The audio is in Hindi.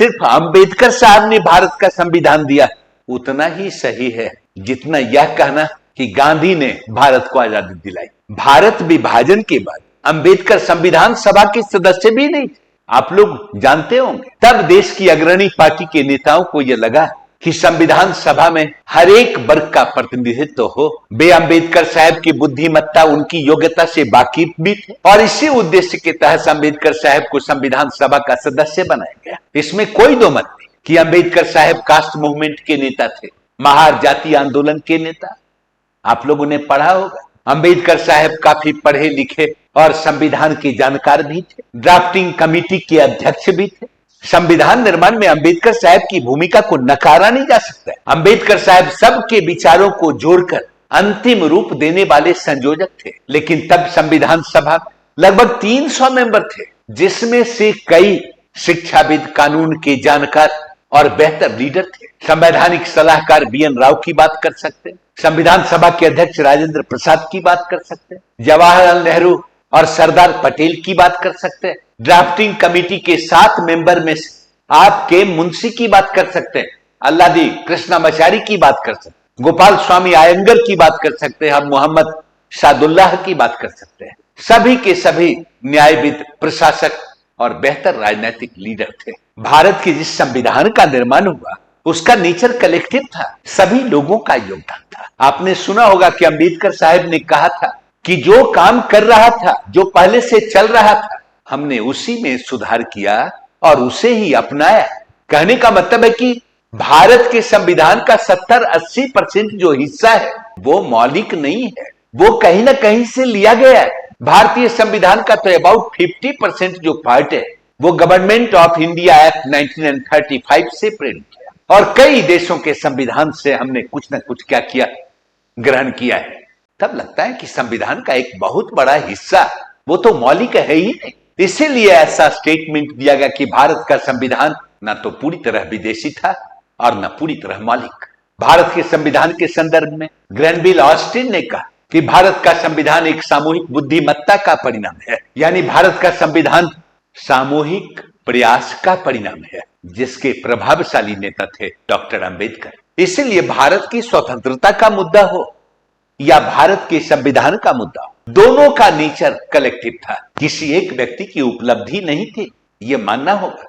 सिर्फ अंबेडकर साहब ने भारत का संविधान दिया उतना ही सही है जितना यह कहना कि गांधी ने भारत को आजादी दिलाई। भारत विभाजन के बाद अंबेडकर संविधान सभा के सदस्य भी नहीं थे, आप लोग जानते होंगे। तब देश की अग्रणी पार्टी के नेताओं को यह लगा कि संविधान सभा में हर एक वर्ग का प्रतिनिधित्व हो। वे अंबेडकर साहब की बुद्धिमत्ता, उनकी योग्यता से वाकिफ भी थे और इसी उद्देश्य के तहत अंबेडकर साहब को संविधान सभा का सदस्य बनाया गया। इसमें कोई दो मत नहीं कि अंबेडकर साहब कास्ट मूवमेंट के नेता थे, महार जाति आंदोलन के नेता। आप लोगों ने पढ़ा होगा, अंबेडकर साहब काफी पढ़े लिखे और संविधान के जानकार भी थे, ड्राफ्टिंग कमेटी के अध्यक्ष भी थे। संविधान निर्माण में अंबेडकर साहब की भूमिका को नकारा नहीं जा सकता। अंबेडकर साहब सबके विचारों को जोड़कर अंतिम रूप देने वाले संयोजक थे। लेकिन तब संविधान सभा लगभग 300 मेंबर थे, जिसमें से कई शिक्षाविद, कानून के जानकार और बेहतर लीडर थे। संवैधानिक सलाहकार BN राव की बात कर सकते हैं, संविधान सभा के अध्यक्ष राजेंद्र प्रसाद की बात कर सकते हैं, जवाहरलाल नेहरू और सरदार पटेल की बात कर सकते हैं। ड्राफ्टिंग कमेटी के 7 मेंबर में से आपके मुंशी की बात कर सकते हैं, अल्लादी कृष्णामाचारी की बात कर सकते हैं, गोपाल स्वामी आयंगर की बात कर सकते हैं, हम मोहम्मद सादुल्लाह की बात कर सकते हैं। सभी के सभी न्यायविद, प्रशासक और बेहतर राजनीतिक लीडर थे। भारत के जिस संविधान का निर्माण हुआ उसका नेचर कलेक्टिव था, सभी लोगों का योगदान था। आपने सुना होगा कि अंबेडकर साहब ने कहा था कि जो काम कर रहा था, जो पहले से चल रहा था, हमने उसी में सुधार किया और उसे ही अपनाया। कहने का मतलब है कि भारत के संविधान का 70-80% जो हिस्सा है वो मौलिक नहीं है, वो कहीं ना कहीं से लिया गया है। भारतीय संविधान का तो अबाउट 50% जो पार्ट है वो गवर्नमेंट ऑफ इंडिया एक्ट 1935 से प्रेरित है और कई देशों के संविधान से हमने कुछ ना कुछ क्या किया, ग्रहण किया है। तब लगता है कि संविधान का एक बहुत बड़ा हिस्सा वो तो मौलिक है ही नहीं। इसीलिए ऐसा स्टेटमेंट दिया गया कि भारत का संविधान ना तो पूरी तरह विदेशी था और ना पूरी तरह मौलिक। भारत के संविधान के संदर्भ में ग्रैनविल ऑस्टिन ने कहा कि भारत का संविधान एक सामूहिक बुद्धिमत्ता का परिणाम है, यानी भारत का संविधान सामूहिक प्रयास का परिणाम है, जिसके प्रभावशाली नेता थे डॉक्टर अंबेडकर। इसीलिए भारत की स्वतंत्रता का मुद्दा हो या भारत के संविधान का मुद्दा हो, दोनों का नेचर कलेक्टिव था, किसी एक व्यक्ति की उपलब्धि नहीं थी, यह मानना होगा।